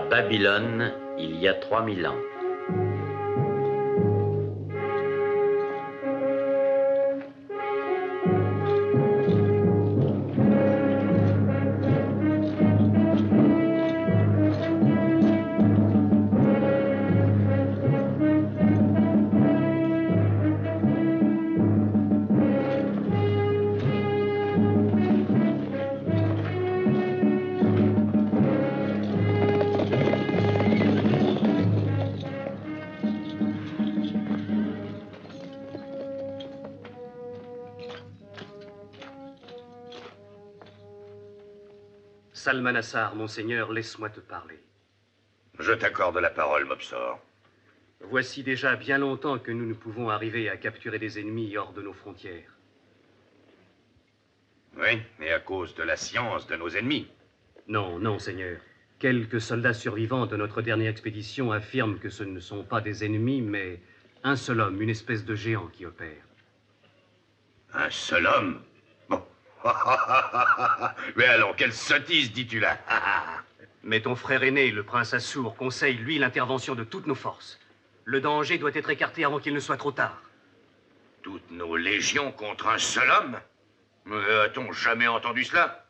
Babylone, il y a 3000 ans. Salmanassar, mon seigneur, laisse-moi te parler. Je t'accorde la parole, Mopsor. Voici déjà bien longtemps que nous ne pouvons arriver à capturer des ennemis hors de nos frontières. Oui, et à cause de la science de nos ennemis. Non, non, seigneur. Quelques soldats survivants de notre dernière expédition affirment que ce ne sont pas des ennemis, mais un seul homme, une espèce de géant qui opère. Un seul homme? Bon. Mais alors, quelle sottise dis-tu là? Mais ton frère aîné, le prince Assour, conseille, lui, l'intervention de toutes nos forces. Le danger doit être écarté avant qu'il ne soit trop tard. Toutes nos légions contre un seul homme? Mais a-t-on jamais entendu cela?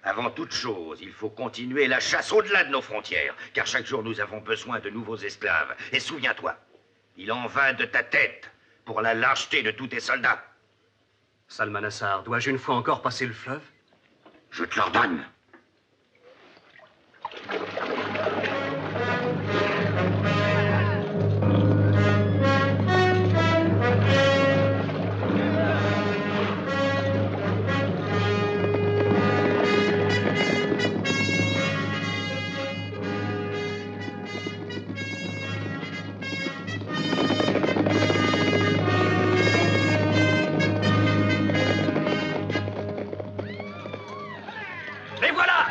Avant toute chose, il faut continuer la chasse au-delà de nos frontières, car chaque jour nous avons besoin de nouveaux esclaves. Et souviens-toi, il en va de ta tête pour la lâcheté de tous tes soldats. Salmanassar, dois-je une fois encore passer le fleuve? Je te l'ordonne. Les voilà!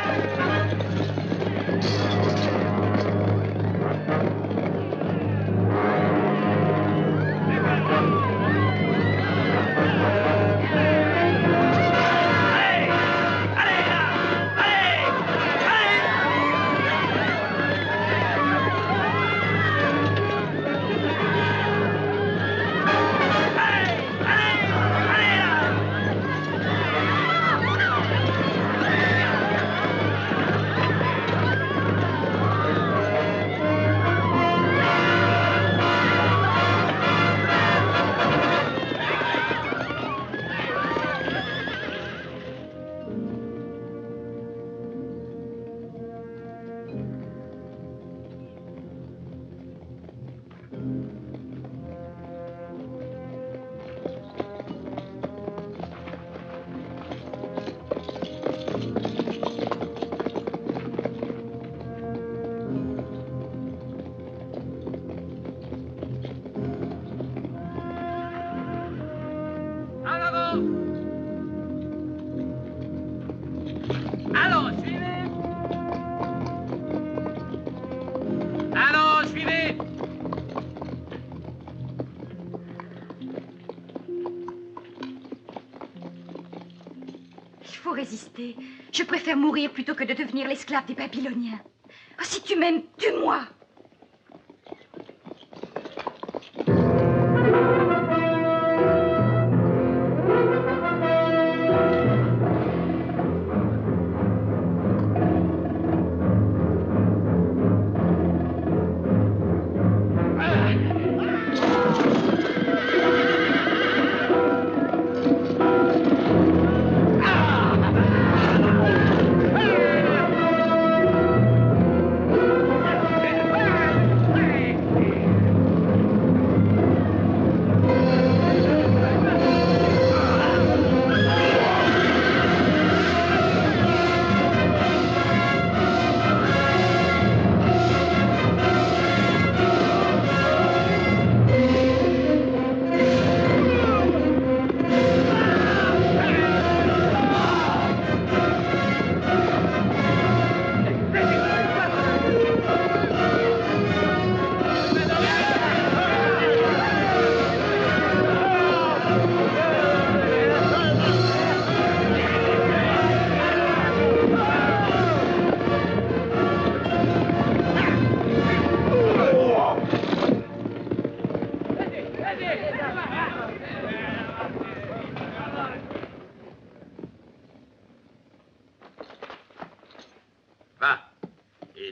Allons, suivez! Allons, suivez! Il faut résister. Je préfère mourir plutôt que de devenir l'esclave des Babyloniens. Oh, si tu m'aimes, tue-moi! Ah!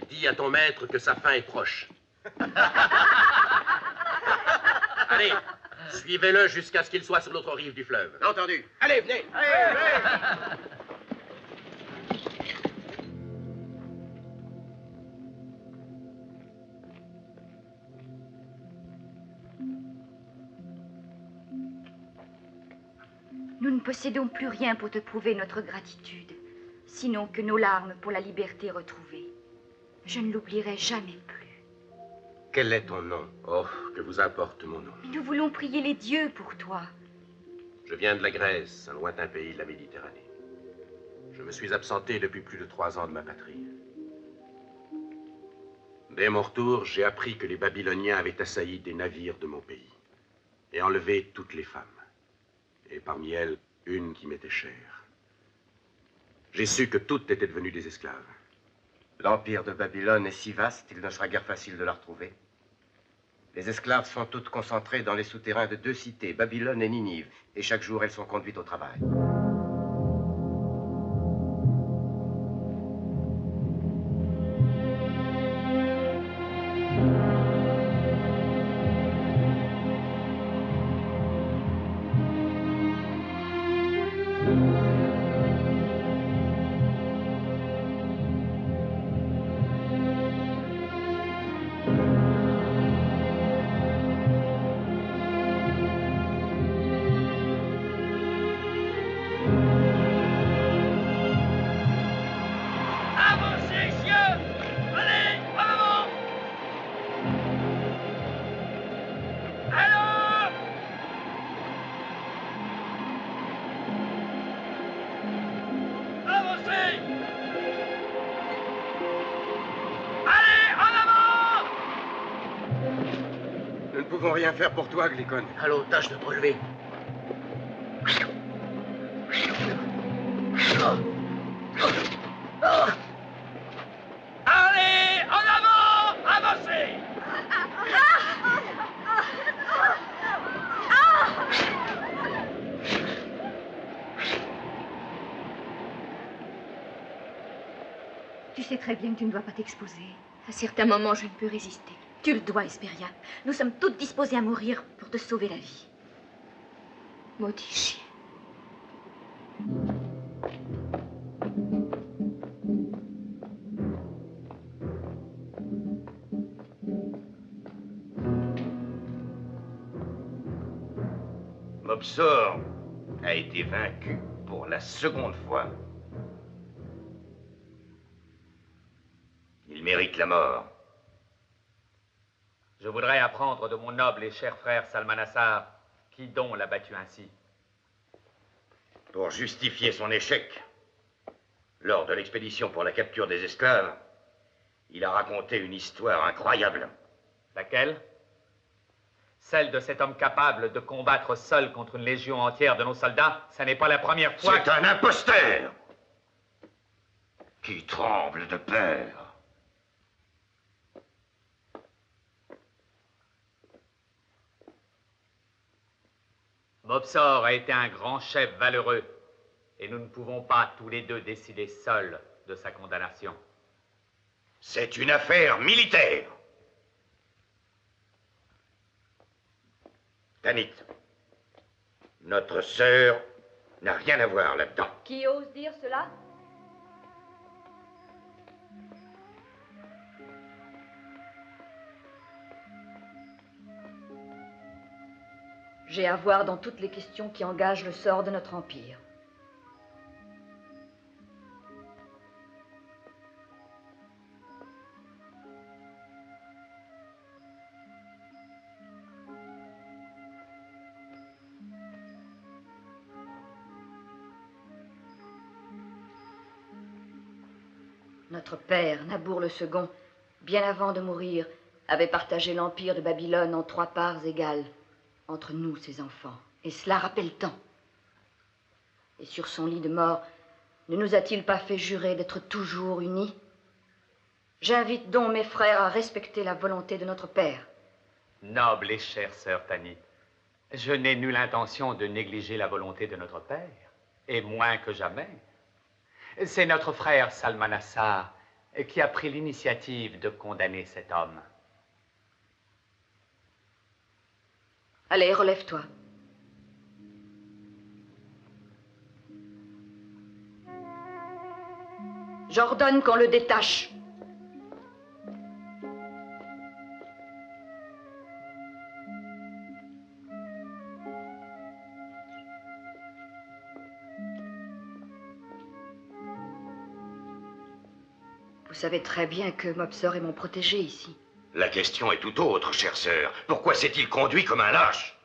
Dis à ton maître que sa fin est proche. Allez, suivez-le jusqu'à ce qu'il soit sur l'autre rive du fleuve. Entendu. Allez, venez. Nous ne possédons plus rien pour te prouver notre gratitude, sinon que nos larmes pour la liberté retrouvée. Je ne l'oublierai jamais plus. Quel est ton nom? Oh, que vous importe mon nom. Mais nous voulons prier les dieux pour toi. Je viens de la Grèce, un lointain pays de la Méditerranée. Je me suis absenté depuis plus de 3 ans de ma patrie. Dès mon retour, j'ai appris que les Babyloniens avaient assailli des navires de mon pays et enlevé toutes les femmes. Et parmi elles, une qui m'était chère. J'ai su que toutes étaient devenues des esclaves. L'empire de Babylone est si vaste, il ne sera guère facile de la retrouver. Les esclaves sont toutes concentrées dans les souterrains de 2 cités, Babylone et Ninive, et chaque jour elles sont conduites au travail. Nous ne pouvons rien faire pour toi, Glycon. Allons, tâche de te relever. Allez, en avant, avancez. Tu sais très bien que tu ne dois pas t'exposer. À certains moments, je ne peux résister. Tu le dois, Hesperia. Nous sommes toutes disposées à mourir pour te sauver la vie. Maudit chien. Mopsor a été vaincu pour la seconde fois. Il mérite la mort. Je voudrais apprendre de mon noble et cher frère Salmanassar qui donc l'a battu ainsi. Pour justifier son échec, lors de l'expédition pour la capture des esclaves, il a raconté une histoire incroyable. Laquelle? Celle de cet homme capable de combattre seul contre une légion entière de nos soldats. Ça n'est pas la première fois. C'est un imposteur qui tremble de peur. Mopsor a été un grand chef valeureux et nous ne pouvons pas tous les deux décider seuls de sa condamnation. C'est une affaire militaire. Tanit, notre sœur n'a rien à voir là-dedans. Qui ose dire cela? J'ai à voir dans toutes les questions qui engagent le sort de notre empire. Notre père, Nabour le second, bien avant de mourir, avait partagé l'empire de Babylone en 3 parts égales. Entre nous, ses enfants, et cela rappelle tant. Et sur son lit de mort, ne nous a-t-il pas fait jurer d'être toujours unis? J'invite donc mes frères à respecter la volonté de notre père. Noble et chère sœur Tanit, je n'ai nulle intention de négliger la volonté de notre père, et moins que jamais. C'est notre frère Salmanassar qui a pris l'initiative de condamner cet homme? Allez, relève-toi. J'ordonne qu'on le détache. Vous savez très bien que Mopsor est mon protégé ici. La question est tout autre, chère sœur. Pourquoi s'est-il conduit comme un lâche?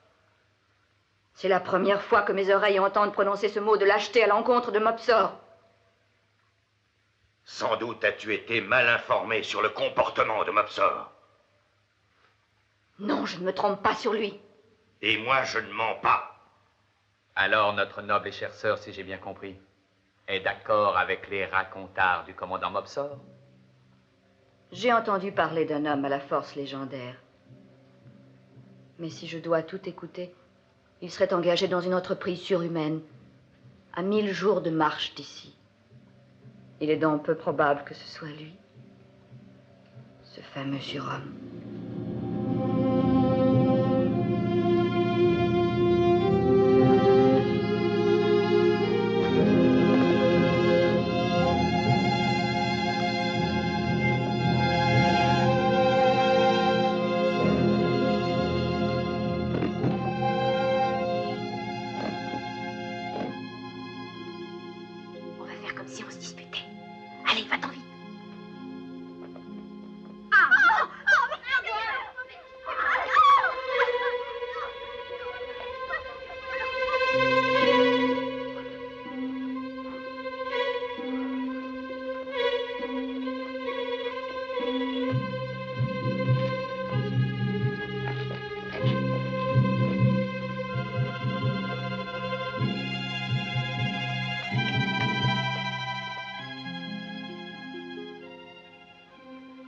C'est la première fois que mes oreilles entendent prononcer ce mot de lâcheté à l'encontre de Mopsor. Sans doute as-tu été mal informé sur le comportement de Mopsor. Non, je ne me trompe pas sur lui. Et moi, je ne mens pas. Alors, notre noble et chère sœur, si j'ai bien compris, est d'accord avec les racontards du commandant Mopsor? J'ai entendu parler d'un homme à la force légendaire. Mais si je dois tout écouter, il serait engagé dans une entreprise surhumaine, à 1000 jours de marche d'ici. Il est donc peu probable que ce soit lui, ce fameux surhomme.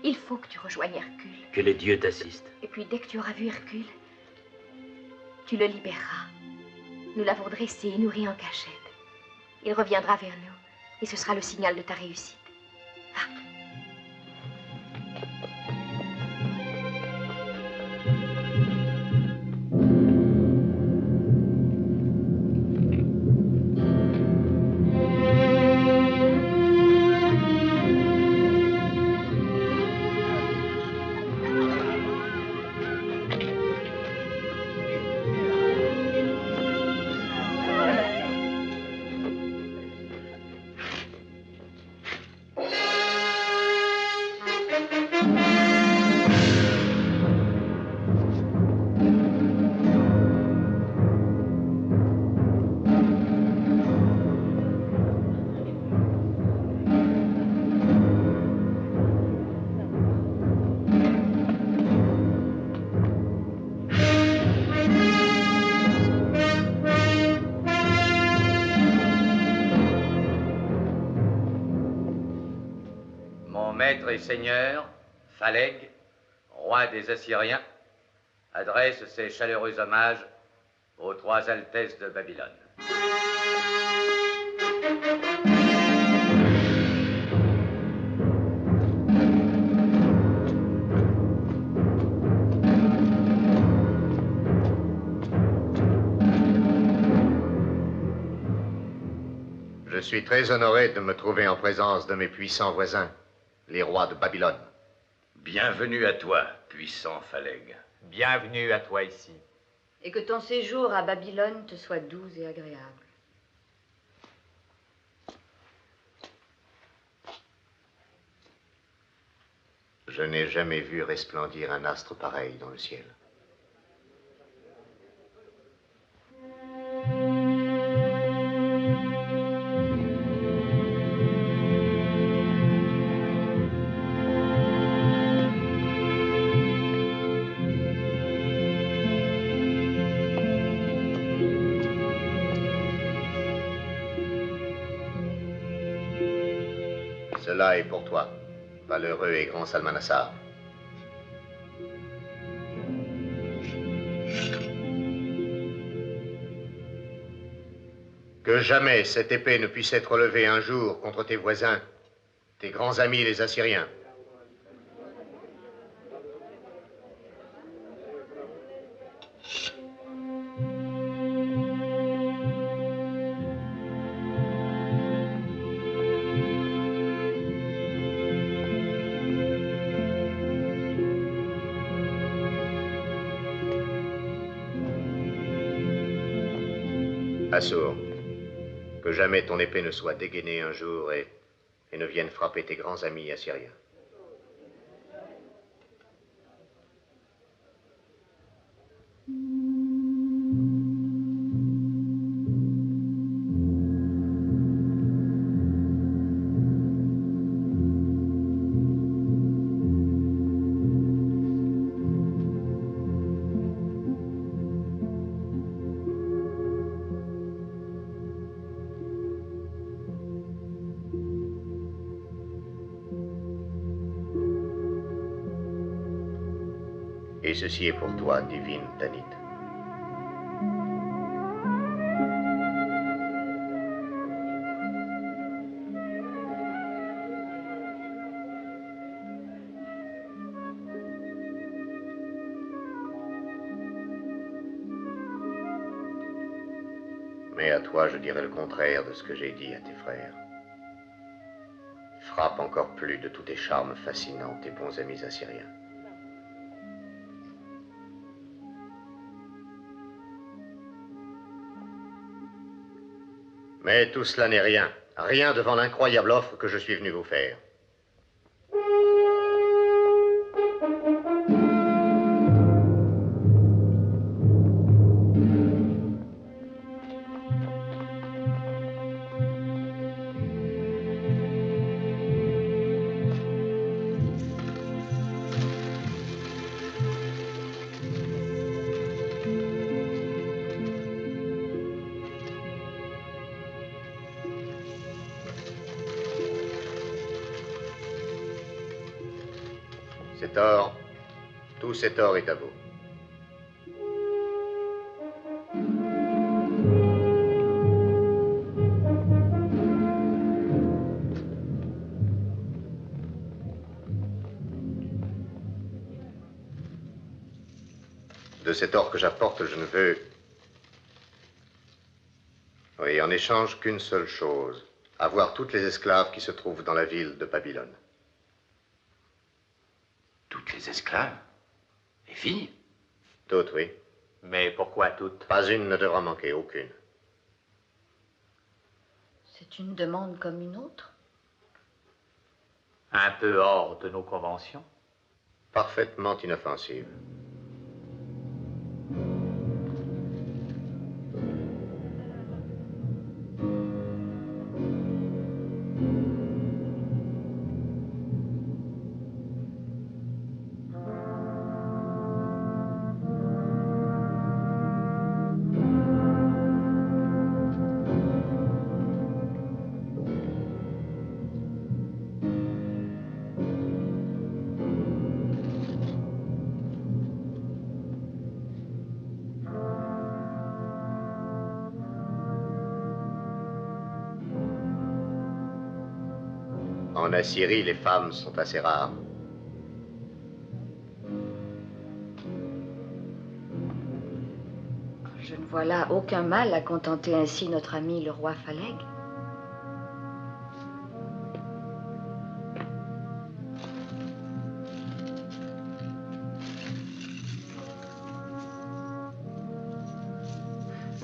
Il faut que tu rejoignes Hercule. Que les dieux t'assistent. Et puis, dès que tu auras vu Hercule, tu le libéreras. Nous l'avons dressé et nourri en cachette. Il reviendra vers nous, et ce sera le signal de ta réussite. Va. Maître et seigneur, Phaleg, roi des Assyriens, adresse ses chaleureux hommages aux 3 altesses de Babylone. Je suis très honoré de me trouver en présence de mes puissants voisins, les rois de Babylone. Bienvenue à toi, puissant Phaleg. Bienvenue à toi ici. Et que ton séjour à Babylone te soit doux et agréable. Je n'ai jamais vu resplendir un astre pareil dans le ciel. Cela est pour toi, valeureux et grand Salmanassar. Que jamais cette épée ne puisse être levée un jour contre tes voisins, tes grands amis les Assyriens. Assur, que jamais ton épée ne soit dégainée un jour et ne vienne frapper tes grands amis assyriens. Et ceci est pour toi, divine Tanit. Mais à toi, je dirai le contraire de ce que j'ai dit à tes frères. Frappe encore plus de tous tes charmes fascinants, tes bons amis assyriens. Mais tout cela n'est rien, rien devant l'incroyable offre que je suis venu vous faire. Cet or, tout cet or est à vous. De cet or que j'apporte, je ne veux... Oui, en échange qu'une seule chose, avoir toutes les esclaves qui se trouvent dans la ville de Babylone. Toutes les esclaves? Les filles? Toutes, oui. Mais pourquoi toutes? Pas une ne devra manquer, aucune. C'est une demande comme une autre? Un peu hors de nos conventions. Parfaitement inoffensive. En Assyrie, les femmes sont assez rares. Je ne vois là aucun mal à contenter ainsi notre ami le roi Phaleg.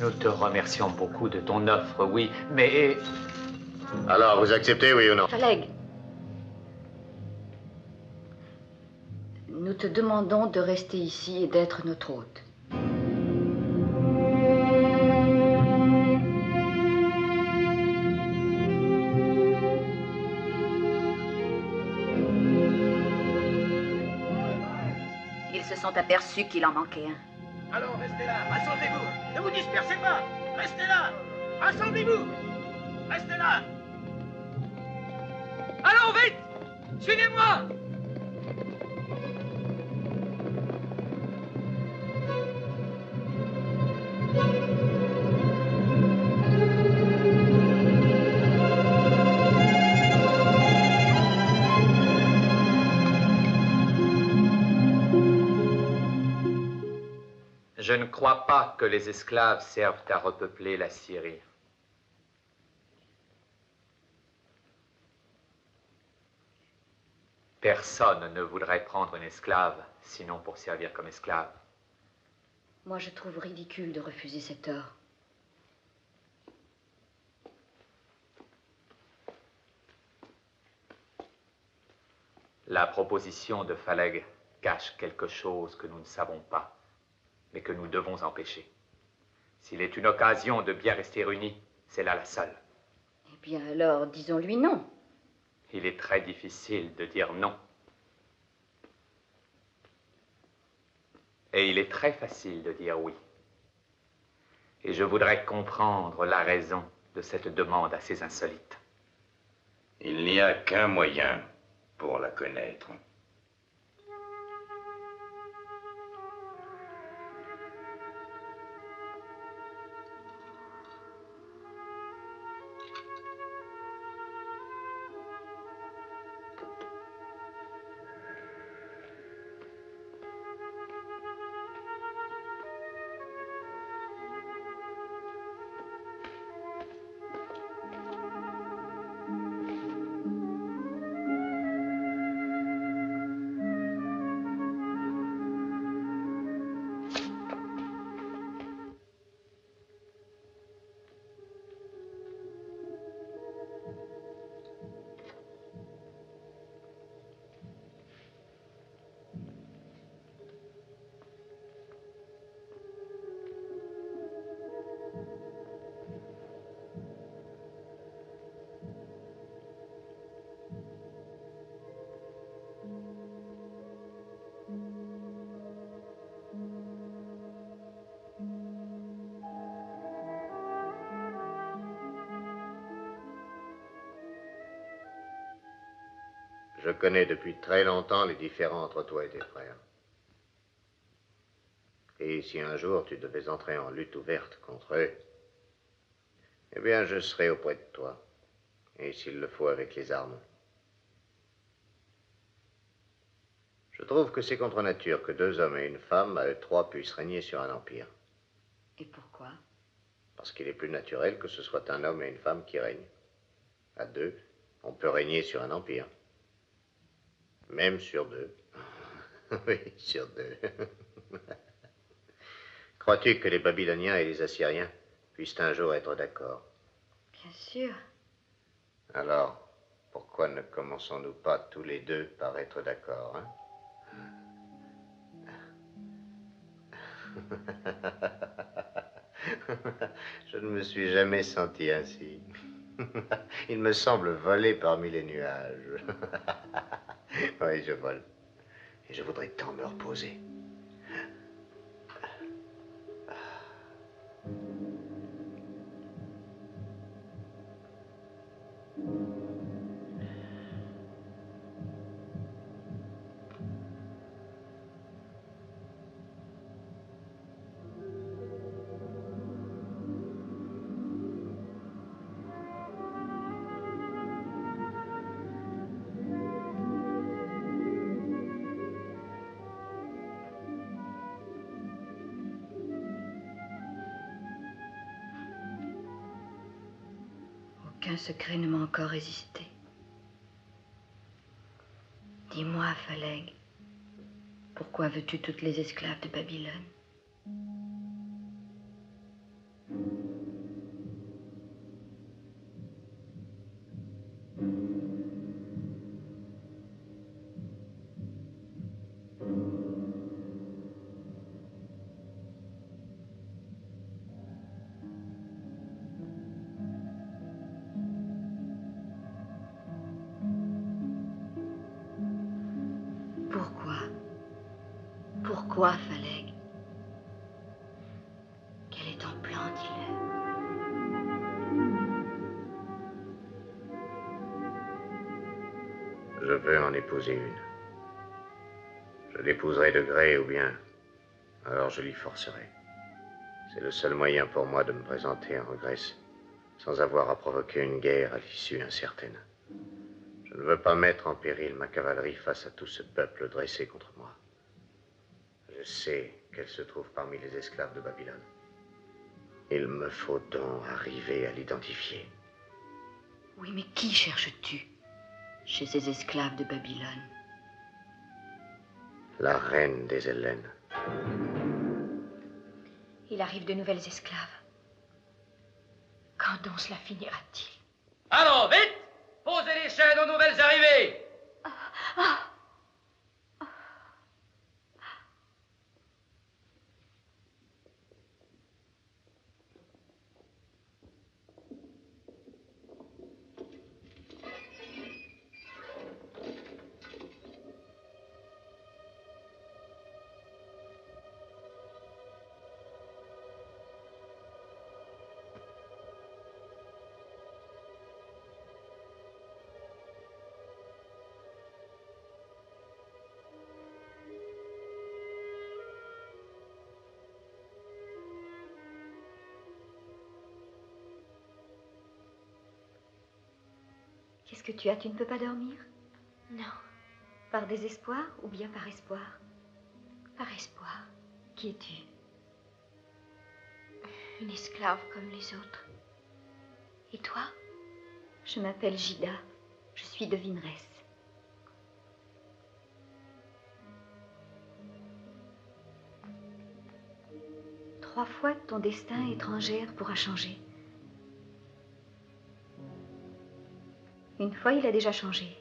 Nous te remercions beaucoup de ton offre, oui, mais... Alors, vous acceptez, oui ou non? Phaleg, nous te demandons de rester ici et d'être notre hôte. Ils se sont aperçus qu'il en manquait un. Alors restez là, rassemblez-vous. Ne vous dispersez pas. Restez là. Rassemblez-vous. Restez là. Allons, vite! Suivez-moi! Je ne crois pas que les esclaves servent à repeupler la Syrie. Personne ne voudrait prendre une esclave, sinon pour servir comme esclave. Moi, je trouve ridicule de refuser cet or. La proposition de Phaleg cache quelque chose que nous ne savons pas, mais que nous devons empêcher. S'il est une occasion de bien rester unis, c'est là la seule. Eh bien alors, disons-lui non. Il est très difficile de dire non. Et il est très facile de dire oui. Et je voudrais comprendre la raison de cette demande assez insolite. Il n'y a qu'un moyen pour la connaître. Je connais depuis très longtemps les différends entre toi et tes frères. Et si un jour tu devais entrer en lutte ouverte contre eux, eh bien je serai auprès de toi, et s'il le faut avec les armes. Je trouve que c'est contre nature que 2 hommes et une femme, à eux 3, puissent régner sur un empire. Et pourquoi? Parce qu'il est plus naturel que ce soit un homme et une femme qui règnent. À 2, on peut régner sur un empire. Même sur 2. Oui, sur 2. Crois-tu que les Babyloniens et les Assyriens puissent un jour être d'accord? Bien sûr. Alors, pourquoi ne commençons-nous pas tous les 2 par être d'accord, hein? Je ne me suis jamais senti ainsi. Il me semble voler parmi les nuages. Oui, je vole. Et je voudrais tant me reposer. Aucun secret ne m'a encore résisté. Dis-moi, Phaleg, pourquoi veux-tu toutes les esclaves de Babylone? Pourquoi, Phaleg? Quel est ton plan, dis-le? Je veux en épouser une. Je l'épouserai de gré ou bien, alors je l'y forcerai. C'est le seul moyen pour moi de me présenter en Grèce sans avoir à provoquer une guerre à l'issue incertaine. Je ne veux pas mettre en péril ma cavalerie face à tout ce peuple dressé contre moi. Je sais qu'elle se trouve parmi les esclaves de Babylone. Il me faut donc arriver à l'identifier. Oui, mais qui cherches-tu chez ces esclaves de Babylone? La reine des Hellènes. Il arrive de nouvelles esclaves. Quand donc cela finira-t-il? Allons, vite! Posez les chaînes aux nouvelles arrivées! Qu'est-ce que tu as? Tu ne peux pas dormir? Non, Par désespoir ou bien par espoir? par espoir. Qui es-tu? Une esclave comme les autres. Et toi? Je m'appelle Gida. Je suis devineresse. Trois fois ton destin étrangère pourra changer. Une fois, il a déjà changé.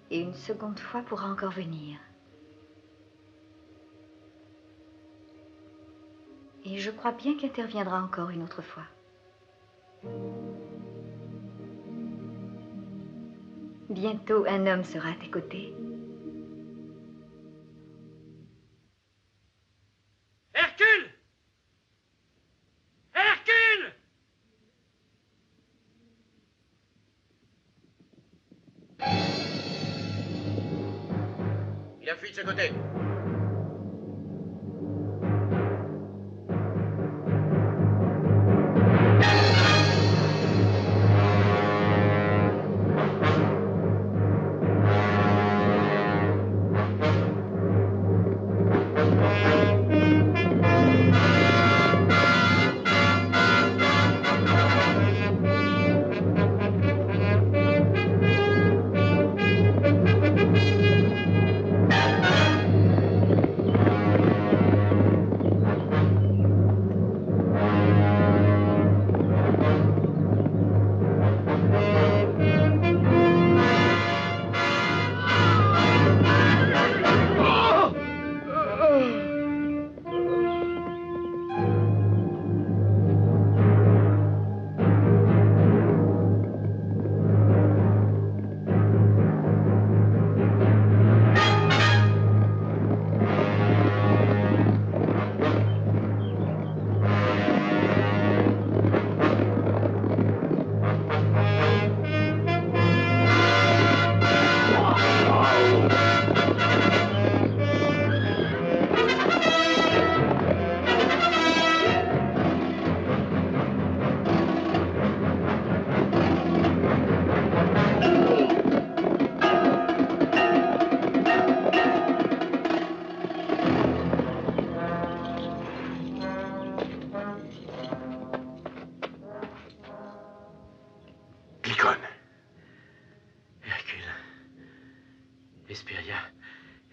Et une seconde fois pourra encore venir. Et je crois bien qu'interviendra encore une autre fois. Bientôt, un homme sera à tes côtés. Hercule! Hercule! Il a fui de ce côté.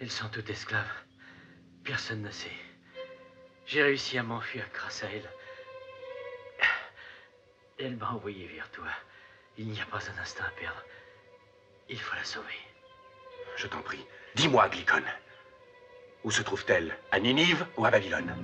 Elles sont toutes esclaves. Personne ne sait. J'ai réussi à m'enfuir grâce à elle. Elle m'a envoyé vers toi. Il n'y a pas un instant à perdre. Il faut la sauver. Je t'en prie, dis-moi, Glycon. Où se trouve-t-elle? À Ninive ou à Babylone?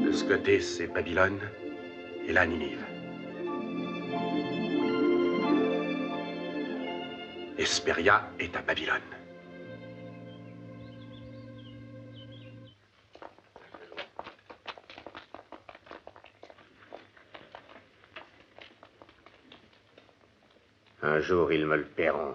De ce côté, c'est Babylone et là, Ninive. Hesperia est à Babylone. Un jour, ils me le paieront.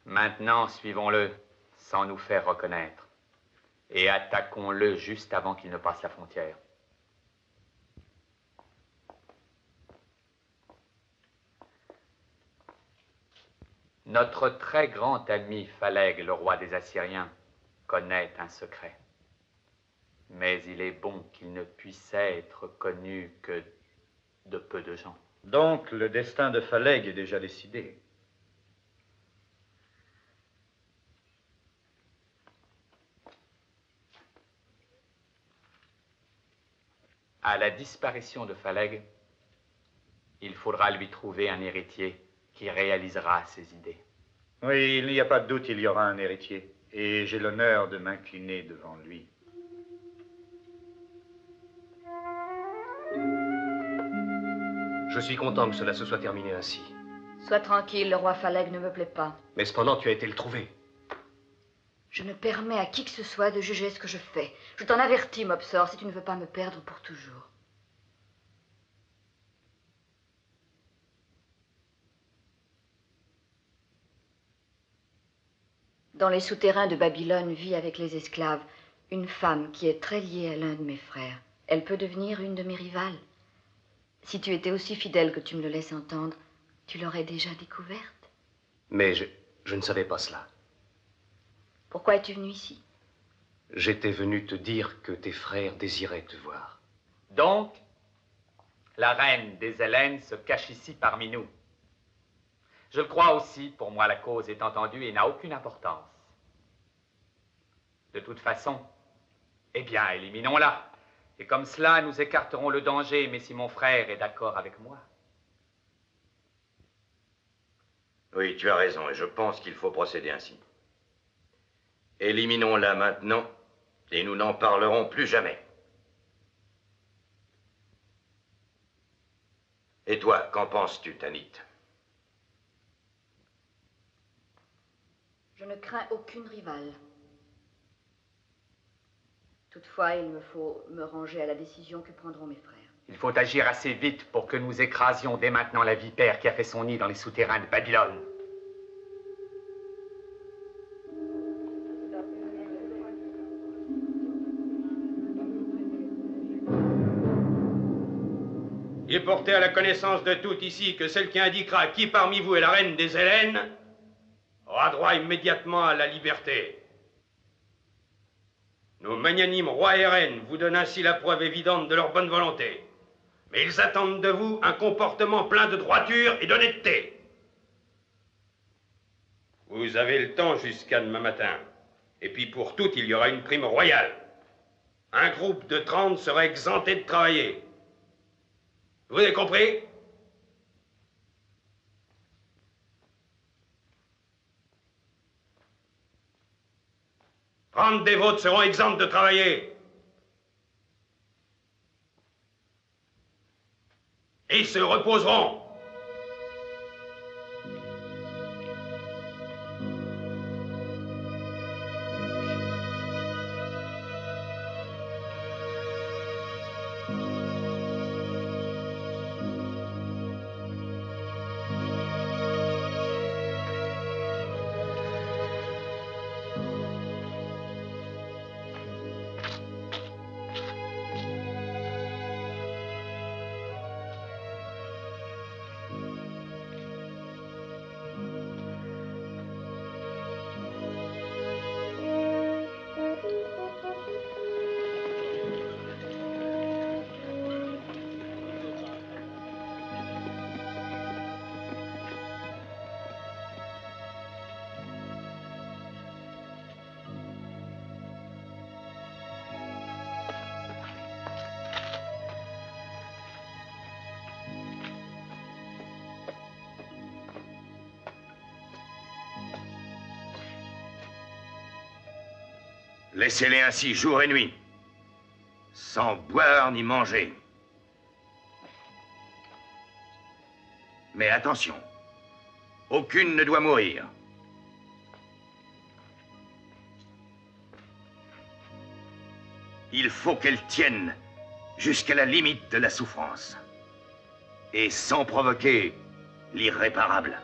Maintenant, suivons-le, sans nous faire reconnaître, et attaquons-le juste avant qu'il ne passe la frontière. Notre très grand ami Phaleg, le roi des Assyriens, connaît un secret. Mais il est bon qu'il ne puisse être connu que de peu de gens. Donc, le destin de Phaleg est déjà décidé. À la disparition de Phaleg, il faudra lui trouver un héritier qui réalisera ses idées. Oui, il n'y a pas de doute, il y aura un héritier. Et j'ai l'honneur de m'incliner devant lui. Je suis content que cela se soit terminé ainsi. Sois tranquille, le roi Phaleg ne me plaît pas. Mais cependant, tu as été le trouver. Je ne permets à qui que ce soit de juger ce que je fais. Je t'en avertis, Mopsor, si tu ne veux pas me perdre pour toujours. Dans les souterrains de Babylone vit avec les esclaves une femme qui est très liée à l'un de mes frères. Elle peut devenir une de mes rivales. Si tu étais aussi fidèle que tu me le laisses entendre, tu l'aurais déjà découverte. Mais je ne savais pas cela. Pourquoi es-tu venu ici? J'étais venu te dire que tes frères désiraient te voir. Donc, la reine des Hellènes se cache ici parmi nous. Je le crois aussi, pour moi la cause est entendue et n'a aucune importance. De toute façon, eh bien, éliminons-la. Et comme cela, nous écarterons le danger, mais si mon frère est d'accord avec moi. Oui, tu as raison, et je pense qu'il faut procéder ainsi. Éliminons-la maintenant, et nous n'en parlerons plus jamais. Et toi, qu'en penses-tu, Tanit? Je ne crains aucune rivale. Toutefois, il me faut me ranger à la décision que prendront mes frères. Il faut agir assez vite pour que nous écrasions dès maintenant la vipère qui a fait son nid dans les souterrains de Babylone. Il est porté à la connaissance de tous ici que celle qui indiquera qui parmi vous est la reine des Hellènes aura droit immédiatement à la liberté. Nos magnanimes rois et reines vous donnent ainsi la preuve évidente de leur bonne volonté. Mais ils attendent de vous un comportement plein de droiture et d'honnêteté. Vous avez le temps jusqu'à demain matin. Et puis pour toutes, il y aura une prime royale. Un groupe de 30 sera exempté de travailler. Vous avez compris? 30 des vôtres seront exempts de travailler. Et se reposeront. Laissez-les ainsi jour et nuit, sans boire ni manger. Mais attention, aucune ne doit mourir. Il faut qu'elle tienne jusqu'à la limite de la souffrance, et sans provoquer l'irréparable.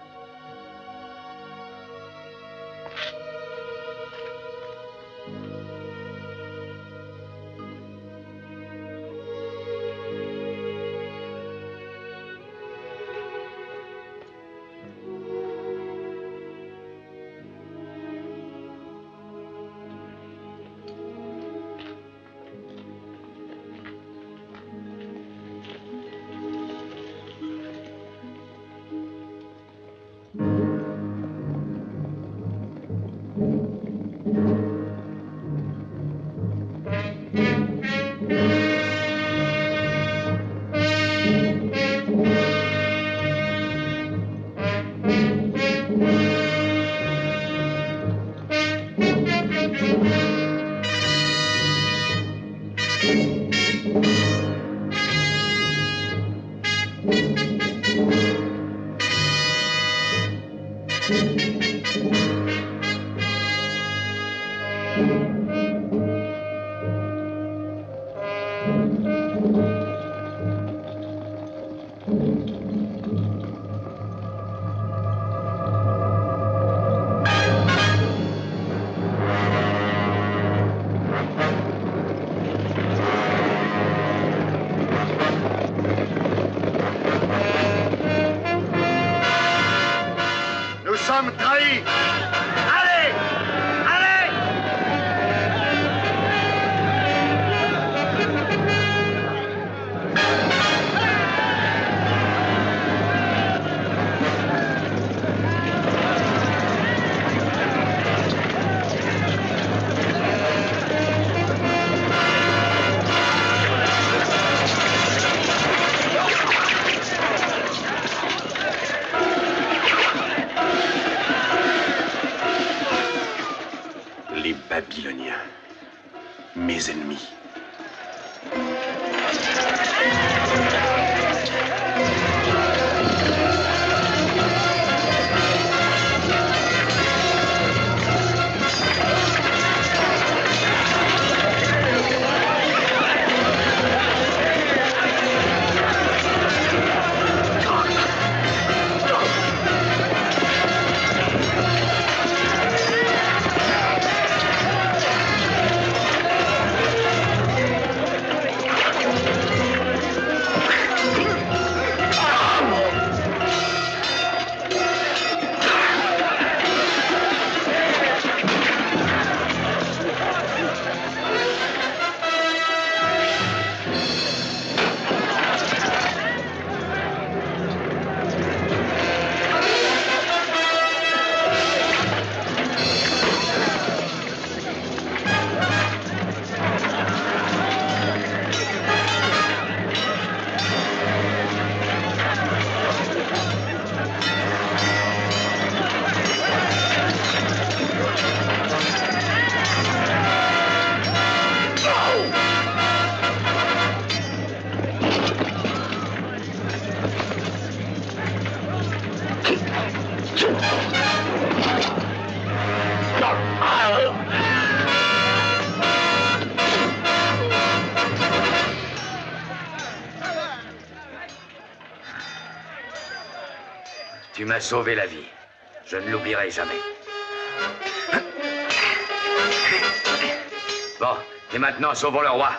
Mes ennemis. Tu m'as sauvé la vie. Je ne l'oublierai jamais. Bon, et maintenant, sauvons le roi.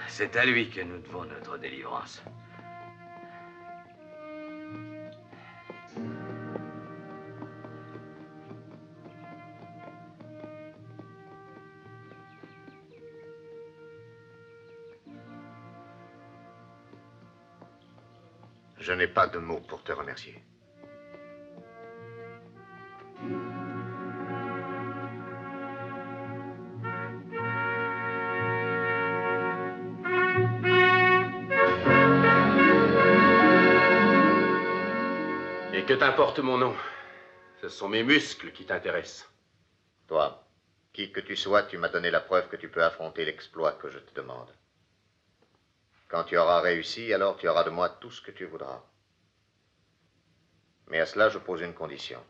C'est à lui que nous devons notre délivrance. Je n'ai pas de mots pour te remercier. Et que t'importe mon nom? Ce sont mes muscles qui t'intéressent. Toi, qui que tu sois, tu m'as donné la preuve que tu peux affronter l'exploit que je te demande. Quand tu auras réussi, alors tu auras de moi tout ce que tu voudras. Mais à cela, je pose une condition.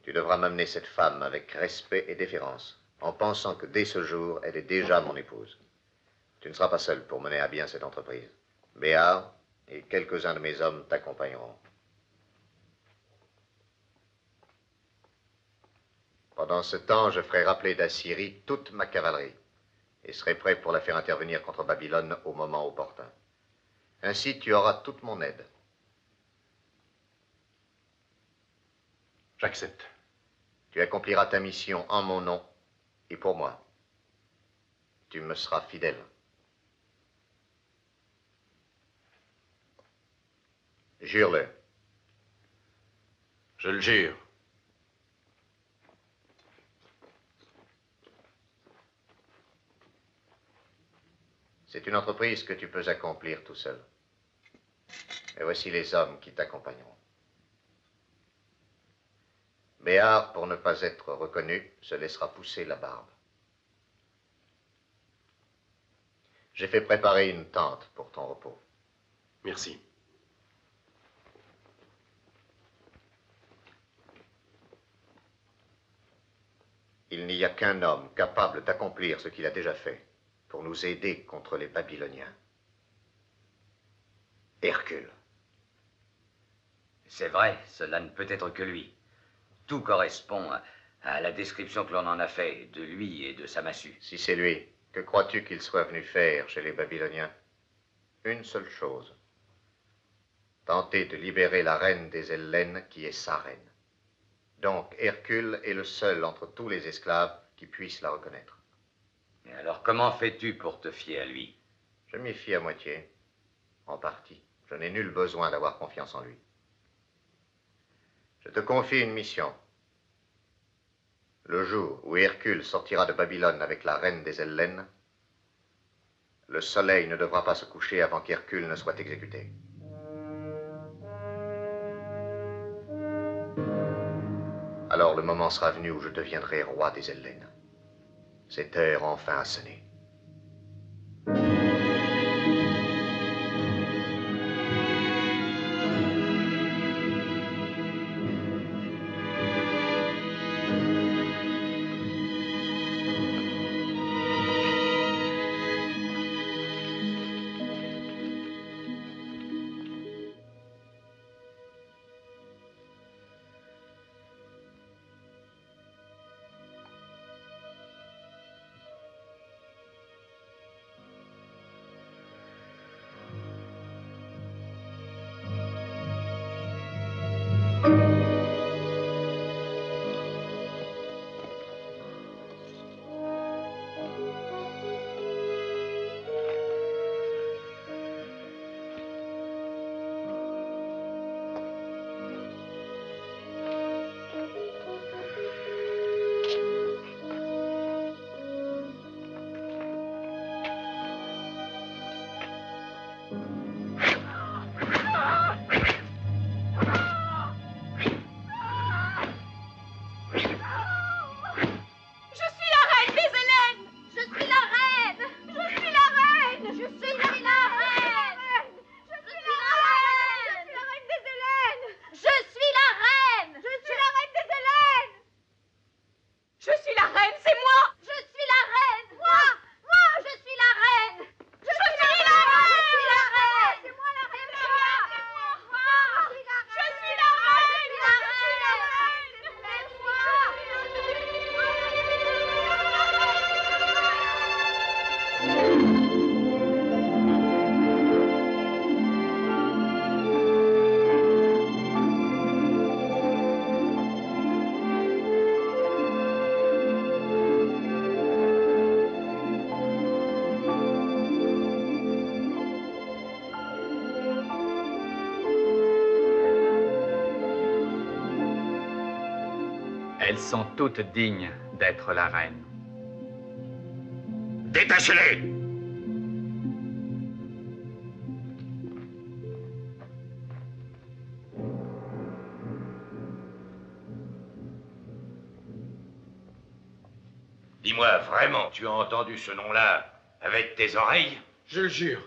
Tu devras m'amener cette femme avec respect et déférence, en pensant que dès ce jour, elle est déjà mon épouse. Tu ne seras pas seul pour mener à bien cette entreprise. Béard et quelques-uns de mes hommes t'accompagneront. Pendant ce temps, je ferai rappeler d'Assyrie toute ma cavalerie et serai prêt pour la faire intervenir contre Babylone au moment opportun. Ainsi, tu auras toute mon aide. J'accepte. Tu accompliras ta mission en mon nom et pour moi. Tu me seras fidèle. Jure-le. Je le jure. C'est une entreprise que tu peux accomplir tout seul. Et voici les hommes qui t'accompagneront. Béard, pour ne pas être reconnu, se laissera pousser la barbe. J'ai fait préparer une tente pour ton repos. Merci. Il n'y a qu'un homme capable d'accomplir ce qu'il a déjà fait pour nous aider contre les Babyloniens. Hercule. C'est vrai, cela ne peut être que lui. Tout correspond à la description que l'on en a fait de lui et de sa massue. Si c'est lui, que crois-tu qu'il soit venu faire chez les Babyloniens? Une seule chose. Tenter de libérer la reine des Hellènes qui est sa reine. Donc Hercule est le seul entre tous les esclaves qui puisse la reconnaître. Mais alors comment fais-tu pour te fier à lui? Je m'y fie à moitié. En partie. Je n'ai nul besoin d'avoir confiance en lui. Je te confie une mission. Le jour où Hercule sortira de Babylone avec la reine des Hellènes, le soleil ne devra pas se coucher avant qu'Hercule ne soit exécuté. Alors le moment sera venu où je deviendrai roi des Hellènes. Cette heure enfin a sonné. Elles sont toutes dignes d'être la reine. Détachez-les! Dis-moi, vraiment, tu as entendu ce nom-là avec tes oreilles? Je le jure.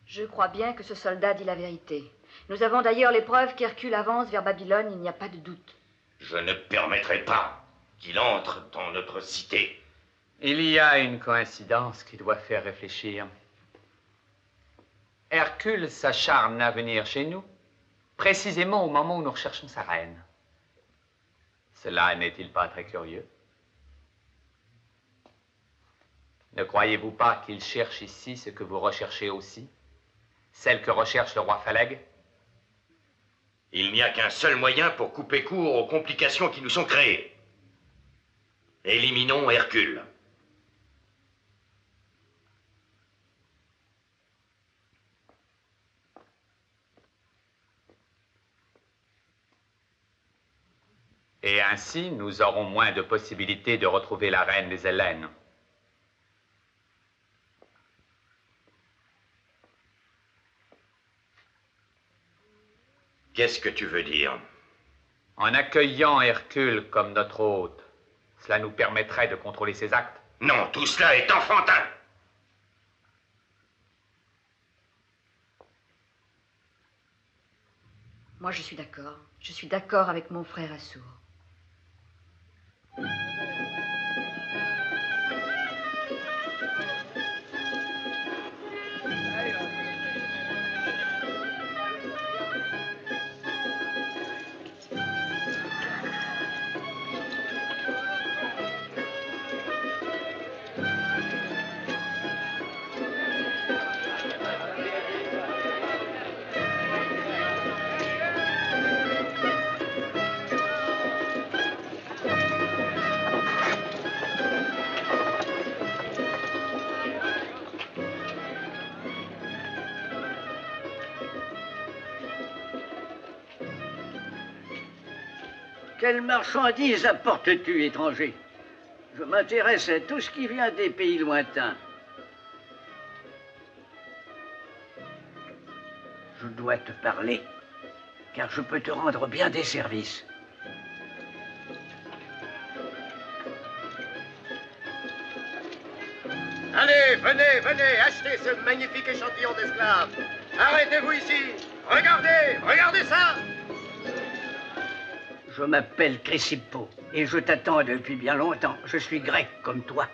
Je crois bien que ce soldat dit la vérité. Nous avons d'ailleurs les preuves qu'Hercule avance vers Babylone, il n'y a pas de doute. Je ne permettrai pas qu'il entre dans notre cité. Il y a une coïncidence qui doit faire réfléchir. Hercule s'acharne à venir chez nous, précisément au moment où nous recherchons sa reine. Cela n'est-il pas très curieux? Ne croyez-vous pas qu'il cherche ici ce que vous recherchez aussi? Celle que recherche le roi Phaleg? Il n'y a qu'un seul moyen pour couper court aux complications qui nous sont créées. Éliminons Hercule. Et ainsi, nous aurons moins de possibilités de retrouver la reine des Hellènes. Qu'est-ce que tu veux dire? En accueillant Hercule comme notre hôte, cela nous permettrait de contrôler ses actes? Non, tout cela est enfantin. Moi, je suis d'accord. Je suis d'accord avec mon frère Assour. Quelles marchandises apportes-tu, étranger? Je m'intéresse à tout ce qui vient des pays lointains. dois te parler, car je peux te rendre bien des services. Allez, venez, achetez ce magnifique échantillon d'esclaves. Arrêtez-vous ici. Regardez ça. Je m'appelle Chrysippo, et je t'attends depuis bien longtemps. Je suis grec comme toi.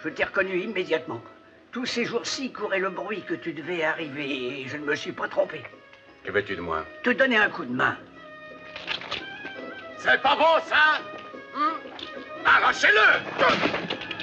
Je t'ai reconnu immédiatement. Tous ces jours-ci courait le bruit que tu devais arriver, et je ne me suis pas trompé. Que veux-tu de moi? Te donner un coup de main. C'est pas bon, ça? Arrachez-le!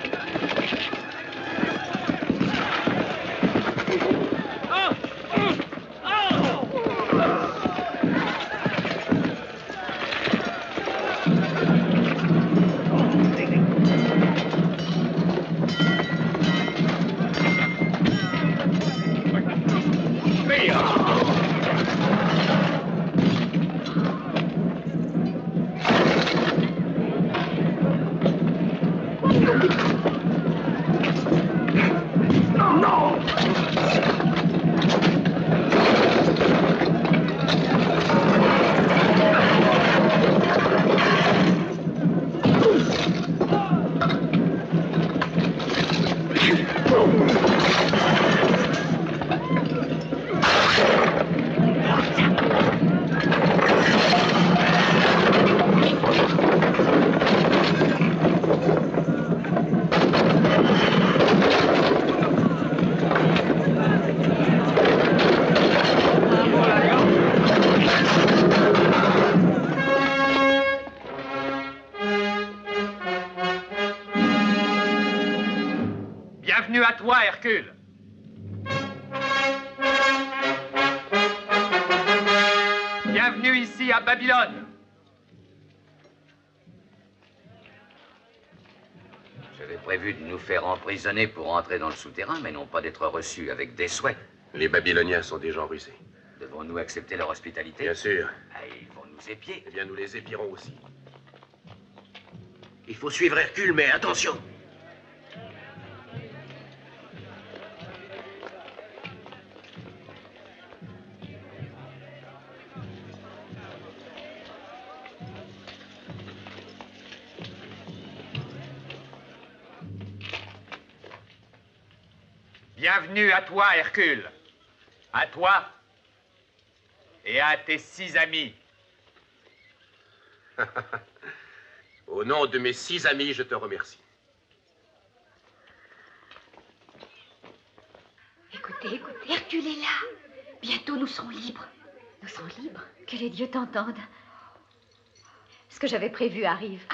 Bienvenue à toi, Hercule. Bienvenue ici à Babylone. J'avais prévu de nous faire emprisonner pour entrer dans le souterrain, mais non pas d'être reçus avec des souhaits. Les Babyloniens sont des gens rusés. Devons-nous accepter leur hospitalité? Bien sûr. Ah, ils vont nous épier. Eh bien, nous les épierons aussi. Il faut suivre Hercule, mais attention. Bienvenue à toi, Hercule. À toi et à tes 6 amis. Au nom de mes 6 amis, je te remercie. Écoutez, Hercule est là. Bientôt nous serons libres. Nous sommes libres. Que les dieux t'entendent. Ce que j'avais prévu arrive.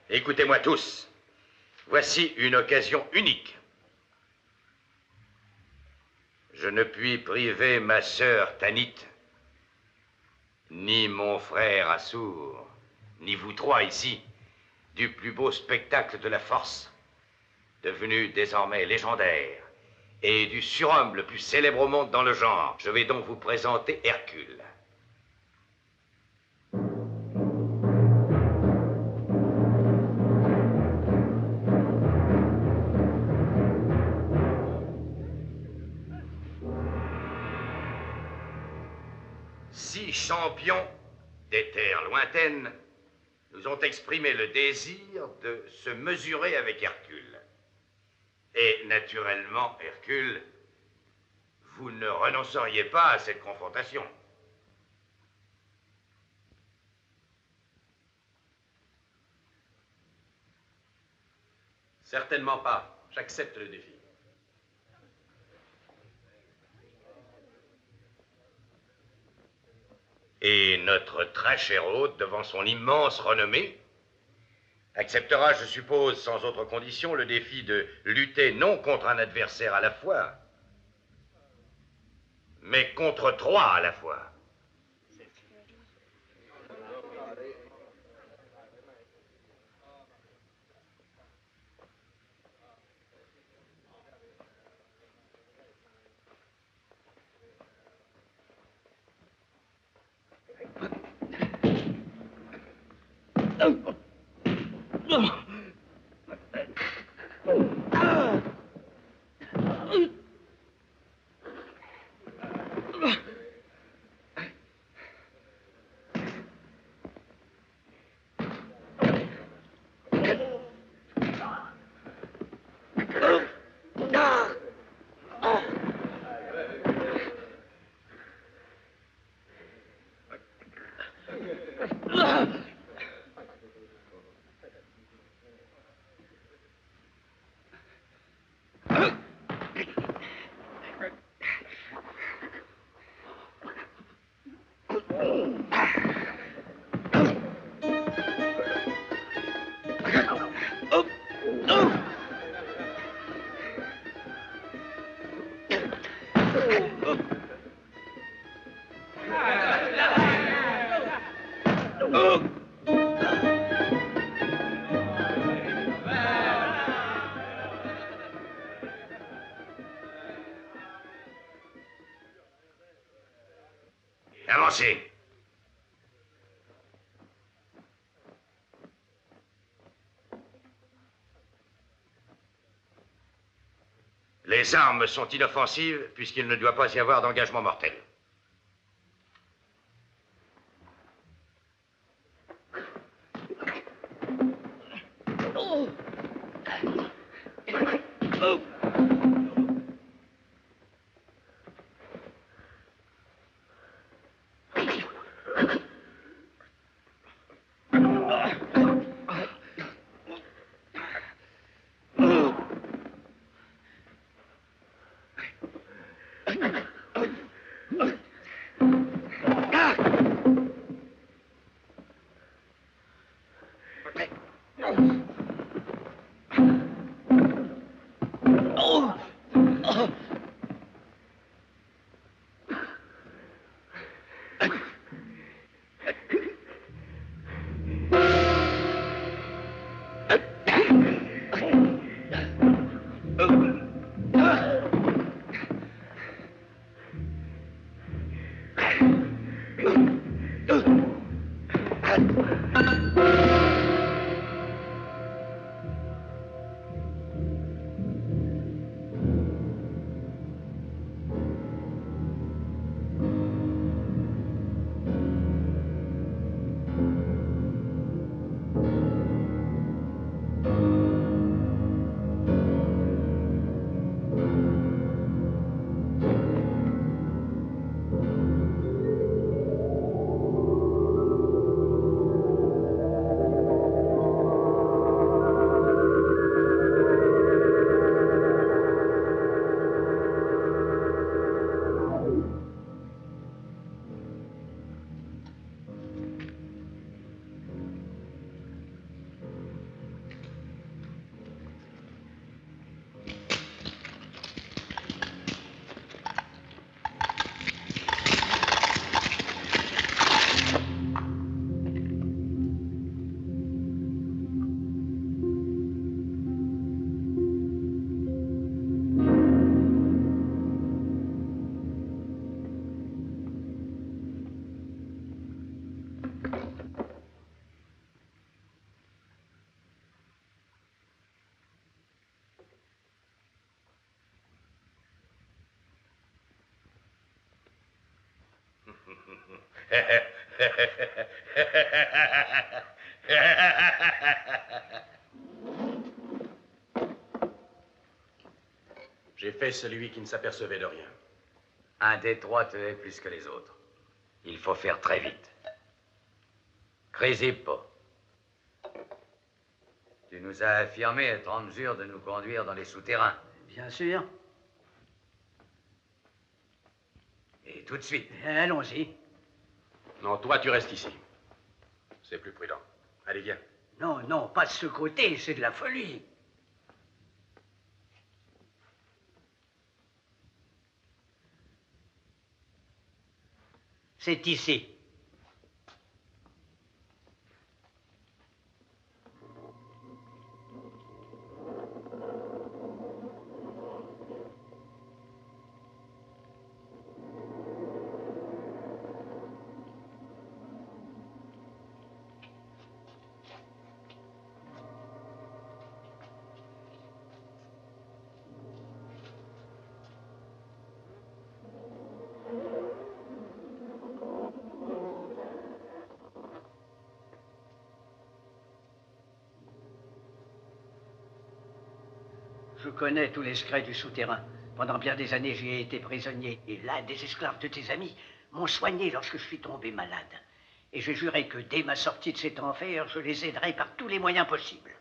Écoutez-moi tous. Voici une occasion unique. Je ne puis priver ma sœur Tanit, ni mon frère Assour, ni vous 3 ici, du plus beau spectacle de la force, devenu désormais légendaire, et du surhomme le plus célèbre au monde dans le genre. Je vais donc vous présenter Hercule. Champions des terres lointaines nous ont exprimé le désir de se mesurer avec Hercule. Et naturellement, Hercule, vous ne renonceriez pas à cette confrontation. Certainement pas. J'accepte le défi. Et notre très cher hôte, devant son immense renommée, acceptera, je suppose, sans autre condition, le défi de lutter non contre un adversaire à la fois, mais contre 3 à la fois. Avancez. Les armes sont inoffensives puisqu'il ne doit pas y avoir d'engagement mortel. paix celui qui ne s'apercevait de rien. Un des trois te hait plus que les autres. Il faut faire très vite. Chrysippo, tu nous as affirmé être en mesure de nous conduire dans les souterrains. Bien sûr. Et tout de suite. Allons-y. Non, toi, tu restes ici. C'est plus prudent. Allez, viens. Non, non, pas de ce côté, c'est de la folie. C'est ici. Je connais tous les secrets du souterrain. Pendant bien des années, j'y ai été prisonnier. Et là, des esclaves de tes amis m'ont soigné lorsque je suis tombé malade. Et j'ai juré que dès ma sortie de cet enfer, je les aiderais par tous les moyens possibles.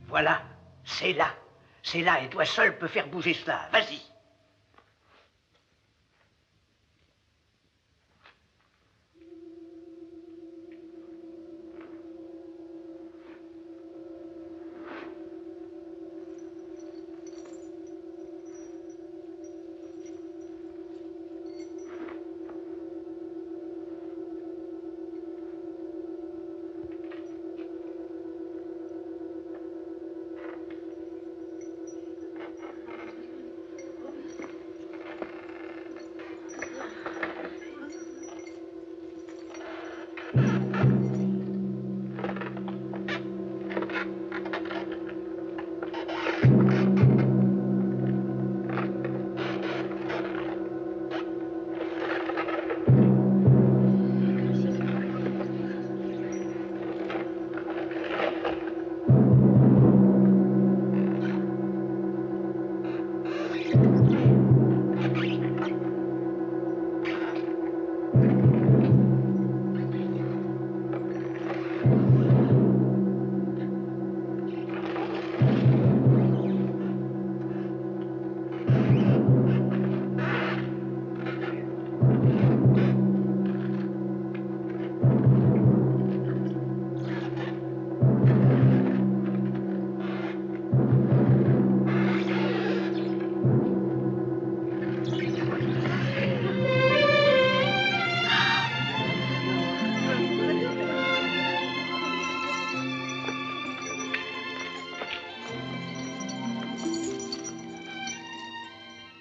Voilà, c'est là. C'est là, et toi seul peux faire bouger cela. Vas-y.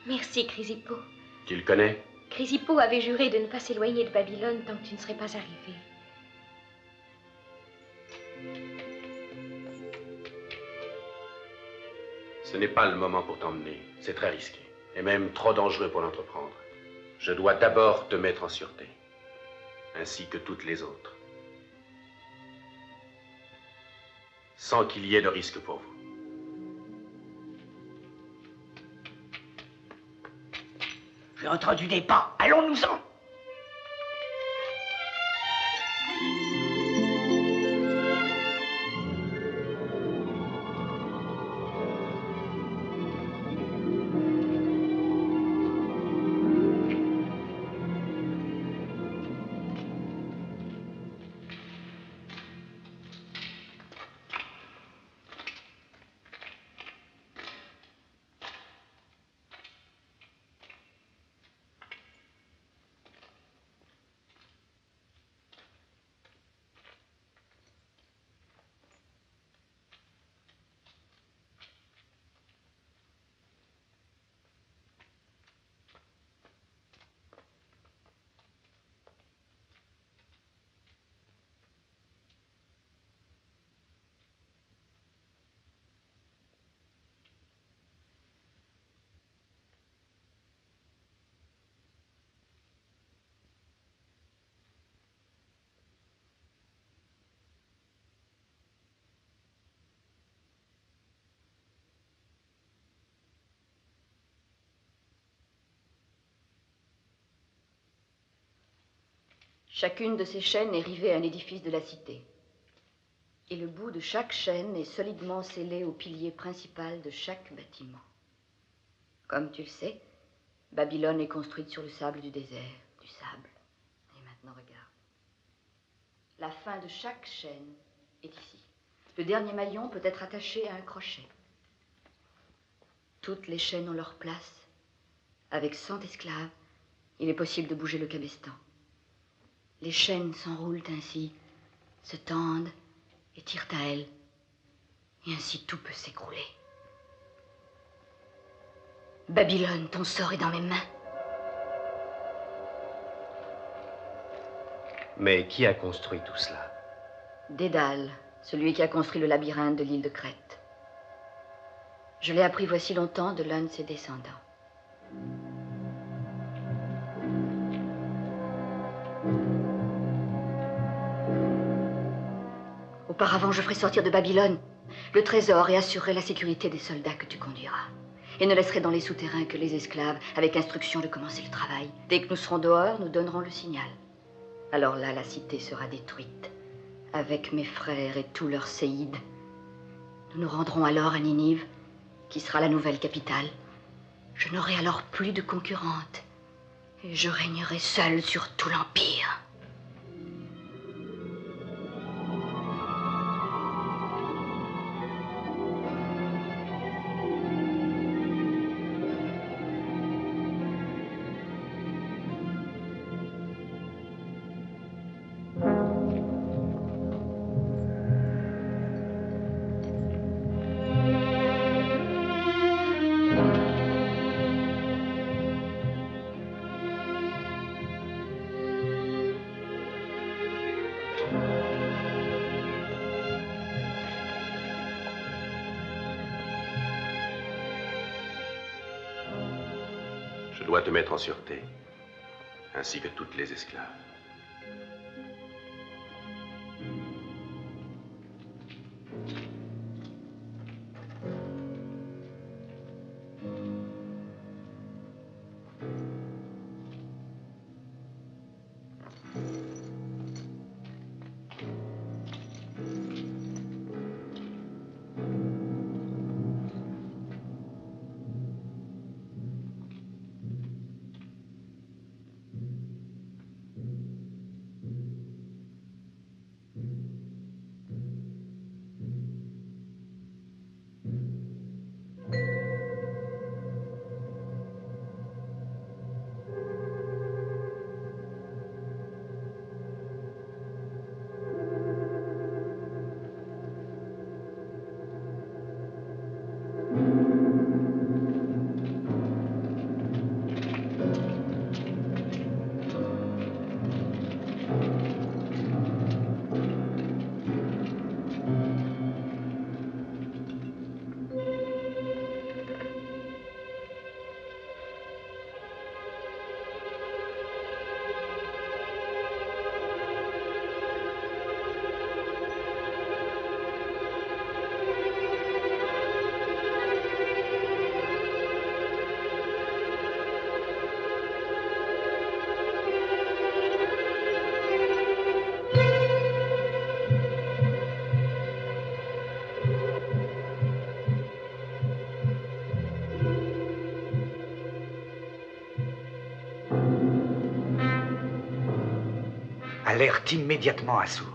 Merci, Chrysippo. Tu le connais? Chrysippo avait juré de ne pas s'éloigner de Babylone tant que tu ne serais pas arrivé. Ce n'est pas le moment pour t'emmener. C'est très risqué. Et même trop dangereux pour l'entreprendre. Je dois d'abord te mettre en sûreté. Ainsi que toutes les autres. Sans qu'il y ait de risque pour vous. J'ai entendu des pas. Allons-nous-en. Chacune de ces chaînes est rivée à un édifice de la cité. Et le bout de chaque chaîne est solidement scellé au pilier principal de chaque bâtiment. Comme tu le sais, Babylone est construite sur le sable du désert, du sable. Et maintenant, regarde. La fin de chaque chaîne est ici. Le dernier maillon peut être attaché à un crochet. Toutes les chaînes ont leur place. Avec 100 esclaves, il est possible de bouger le cabestan. Les chaînes s'enroulent ainsi, se tendent et tirent à elles. Et ainsi tout peut s'écrouler. Babylone, ton sort est dans mes mains. Mais qui a construit tout cela? Dédale, celui qui a construit le labyrinthe de l'île de Crète. Je l'ai appris voici longtemps de l'un de ses descendants. Auparavant, je ferai sortir de Babylone le trésor et assurerai la sécurité des soldats que tu conduiras. Et ne laisserai dans les souterrains que les esclaves, avec instruction de commencer le travail. Dès que nous serons dehors, nous donnerons le signal. Alors là, la cité sera détruite, avec mes frères et tous leurs séides. Nous nous rendrons alors à Ninive, qui sera la nouvelle capitale. Je n'aurai alors plus de concurrente, et je régnerai seule sur tout l'Empire. Je dois te mettre en sûreté, ainsi que toutes les esclaves. Alerte immédiatement Assur.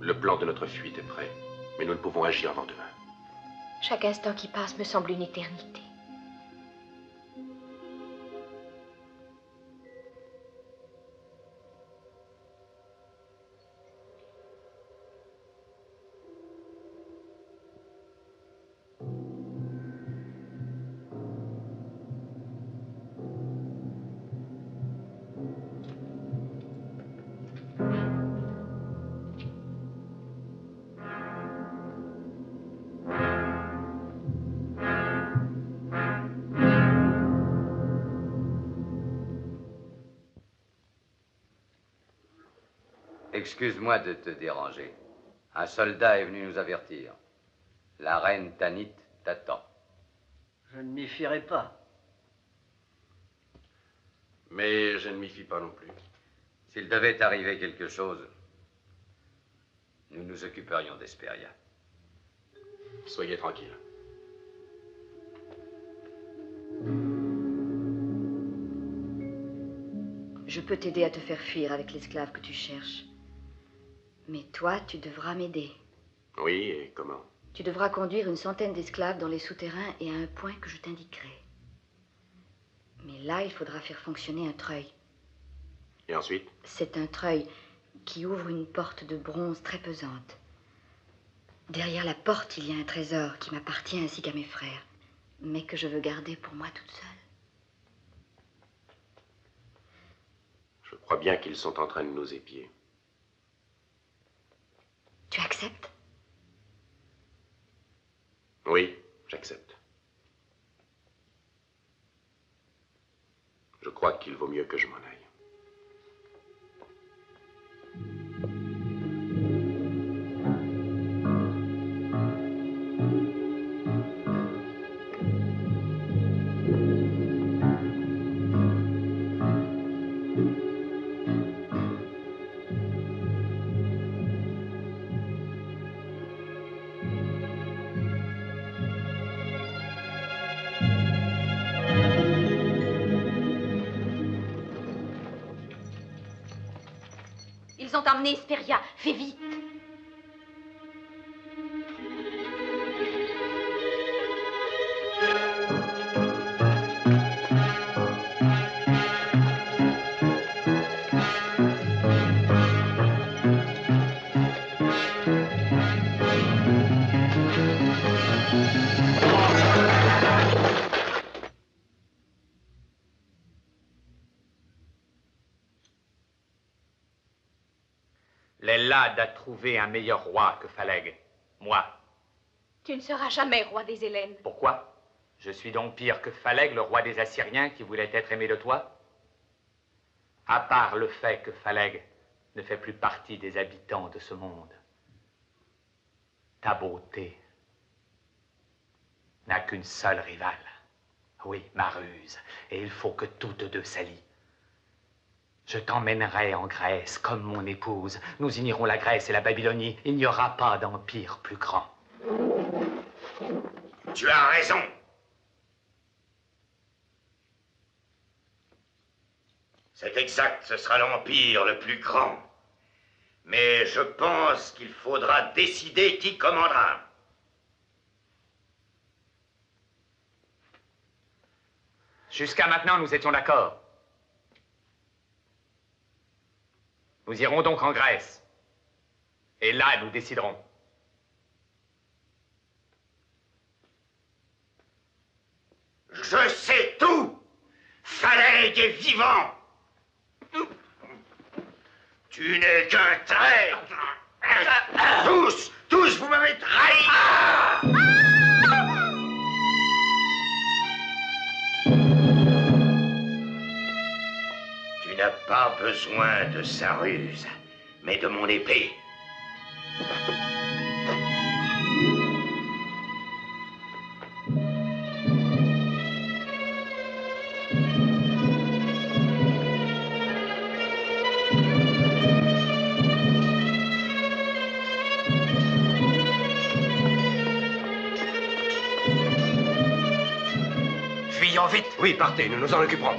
Le plan de notre fuite est prêt, mais nous ne pouvons agir avant demain. Chaque instant qui passe me semble une éternité. Excuse-moi de te déranger. Un soldat est venu nous avertir. La reine Tanit t'attend. Je ne m'y fierai pas. Mais je ne m'y fie pas non plus. S'il devait arriver quelque chose, nous nous occuperions d'Hesperia. Soyez tranquille. Je peux t'aider à te faire fuir avec l'esclave que tu cherches. Mais toi, tu devras m'aider. Oui, et comment? Tu devras conduire une centaine d'esclaves dans les souterrains et à un point que je t'indiquerai. Mais là, il faudra faire fonctionner un treuil. Et ensuite? C'est un treuil qui ouvre une porte de bronze très pesante. Derrière la porte, il y a un trésor qui m'appartient ainsi qu'à mes frères, mais que je veux garder pour moi toute seule. Je crois bien qu'ils sont en train de nous épier. Tu acceptes? Oui, j'accepte. Je crois qu'il vaut mieux que je m'en aille. Ils ont emmené Hesperia. Fais vite. L'Ellade a trouvé un meilleur roi que Phaleg. Moi. Tu ne seras jamais roi des Hellènes. Pourquoi? Je suis donc pire que Phaleg, le roi des Assyriens, qui voulait être aimé de toi? À part le fait que Phaleg ne fait plus partie des habitants de ce monde, ta beauté n'a qu'une seule rivale. Oui, ma ruse. Et il faut que toutes deux s'allient. Je t'emmènerai en Grèce comme mon épouse. Nous unirons la Grèce et la Babylonie. Il n'y aura pas d'empire plus grand. Tu as raison. C'est exact, ce sera l'empire le plus grand. Mais je pense qu'il faudra décider qui commandera. Jusqu'à maintenant, nous étions d'accord. Nous irons donc en Grèce. Et là, nous déciderons. Je sais tout. Phaleg est vivant. Tu n'es qu'un traître. Tous, vous m'avez trahi. Tu n'as pas besoin de sa ruse, mais de mon épée. Fuyons vite. Oui, partez, nous nous en occuperons.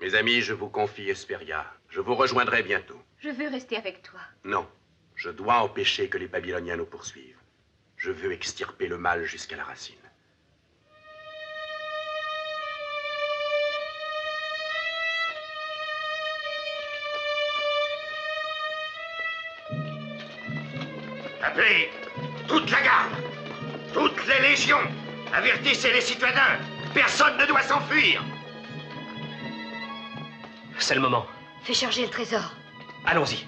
Mes amis, je vous confie Hesperia. Je vous rejoindrai bientôt. Je veux rester avec toi. Non, je dois empêcher que les Babyloniens nous poursuivent. Je veux extirper le mal jusqu'à la racine. Appelez toute la garde, toutes les légions. Avertissez les citadins. Personne ne doit s'enfuir. C'est le moment. Fais charger le trésor. Allons-y.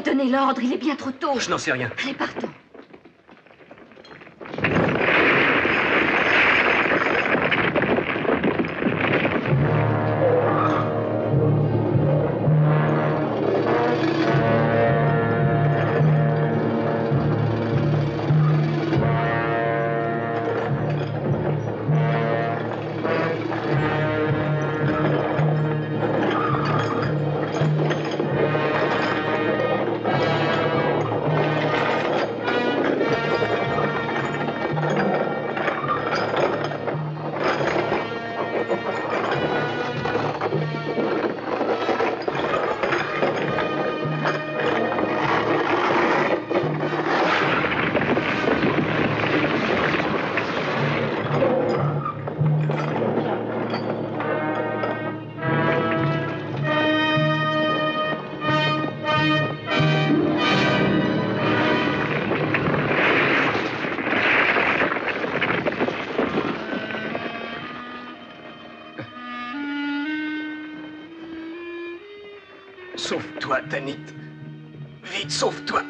Donnez l'ordre, il est bien trop tôt. Je n'en sais rien. Allez, partons. Sauve-toi, Tanit. Vite, sauve-toi.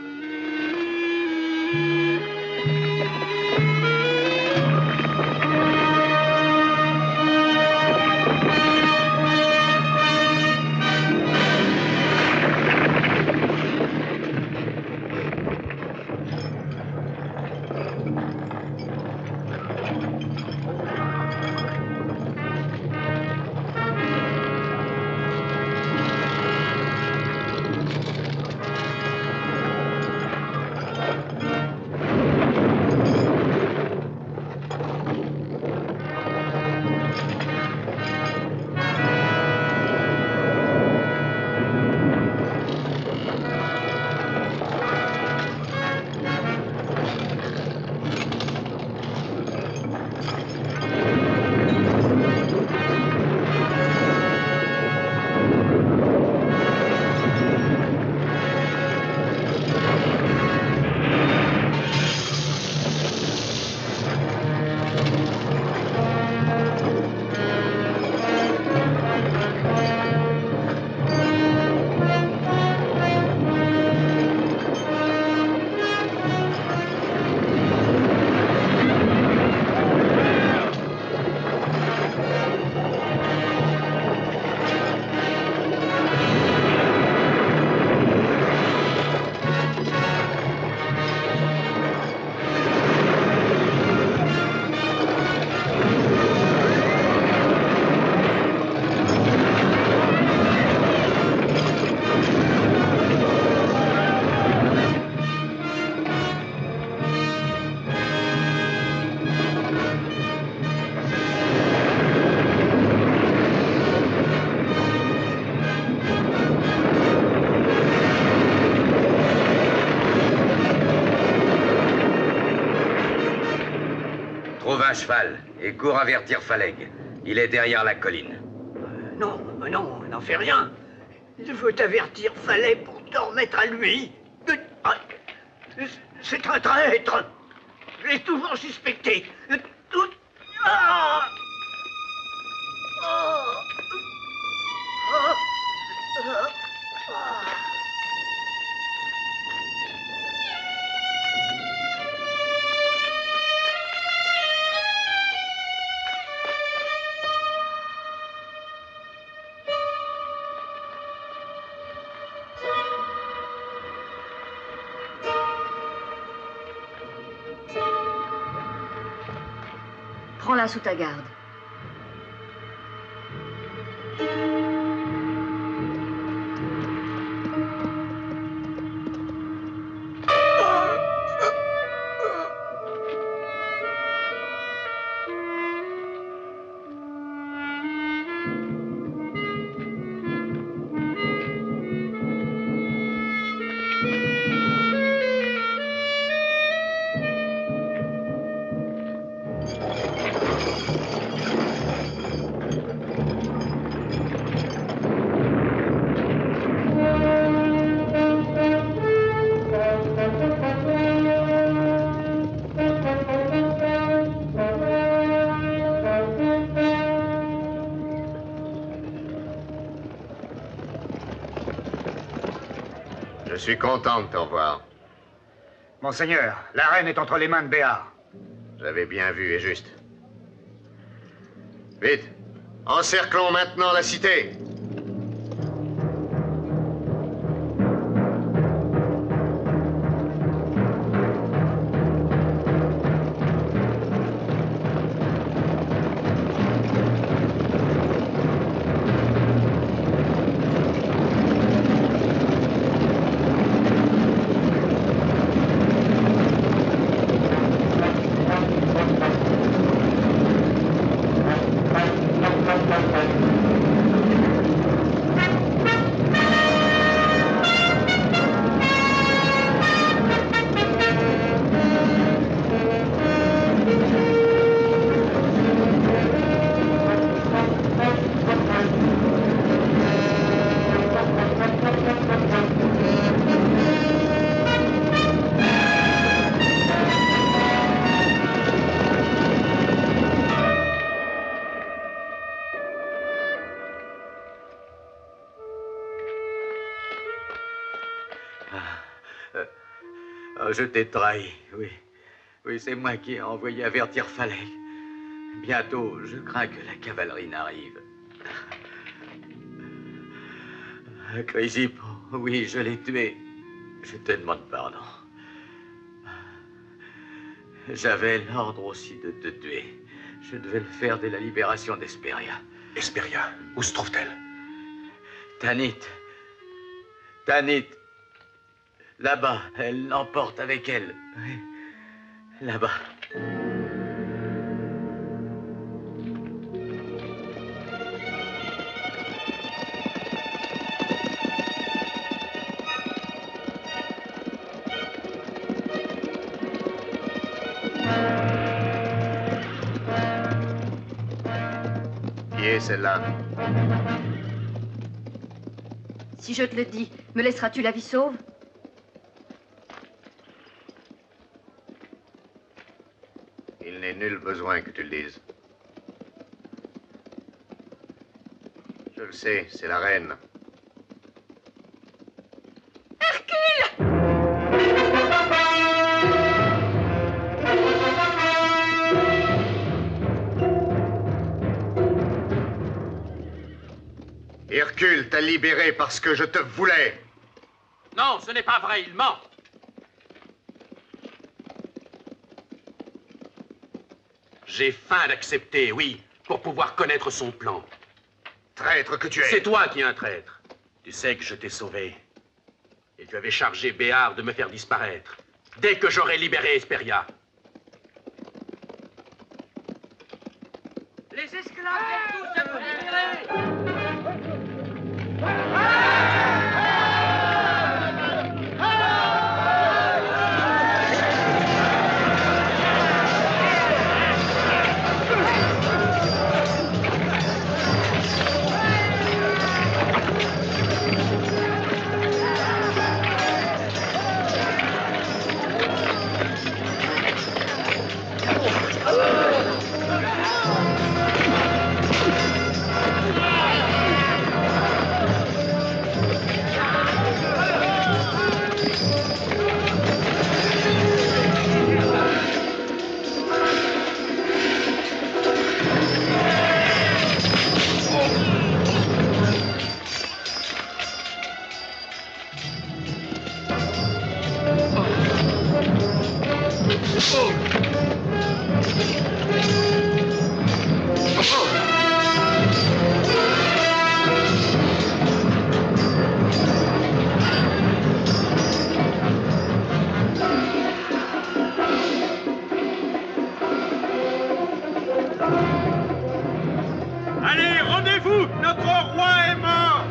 cheval et cours avertir Phaleg. Il est derrière la colline. Non, n'en fais rien. Je veux t'avertir, fallait pour t'en remettre à lui. C'est un traître. Je l'ai toujours suspecté. Prends-la sous ta garde. Je suis content de te revoir. Monseigneur, la reine est entre les mains de Béar. J'avais bien vu et juste. Vite, encerclons maintenant la cité. Je t'ai trahi, oui. Oui, c'est moi qui ai envoyé avertir Phaleg. Bientôt, je crains que la cavalerie n'arrive. Chrysippe, oui, je l'ai tué. Je te demande pardon. J'avais l'ordre aussi de te tuer. Je devais le faire dès la libération d'Hesperia. Hesperia, où se trouve-t-elle? Tanit. Tanit. Là-bas, elle l'emporte avec elle. Oui. Là-bas. Qui est celle-là? Si je te le dis, me laisseras-tu la vie sauve? Il n'est nul besoin que tu le dises. Je le sais, c'est la reine. Hercule t'a libéré parce que je te voulais. Non, ce n'est pas vrai, il ment. J'ai faim d'accepter, oui, pour pouvoir connaître son plan. Traître que tu es. C'est toi qui es un traître. Tu sais que je t'ai sauvé. Et tu avais chargé Béar de me faire disparaître. Dès que j'aurai libéré Hesperia. Les esclaves viennent tous à nous libérer! Rendez-vous, notre roi est mort.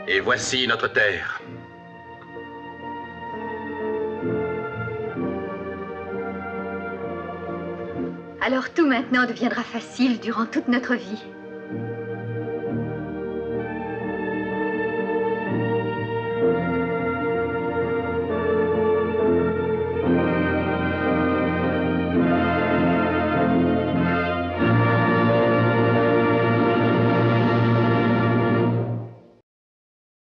Et voici notre terre. Alors tout maintenant deviendra facile durant toute notre vie.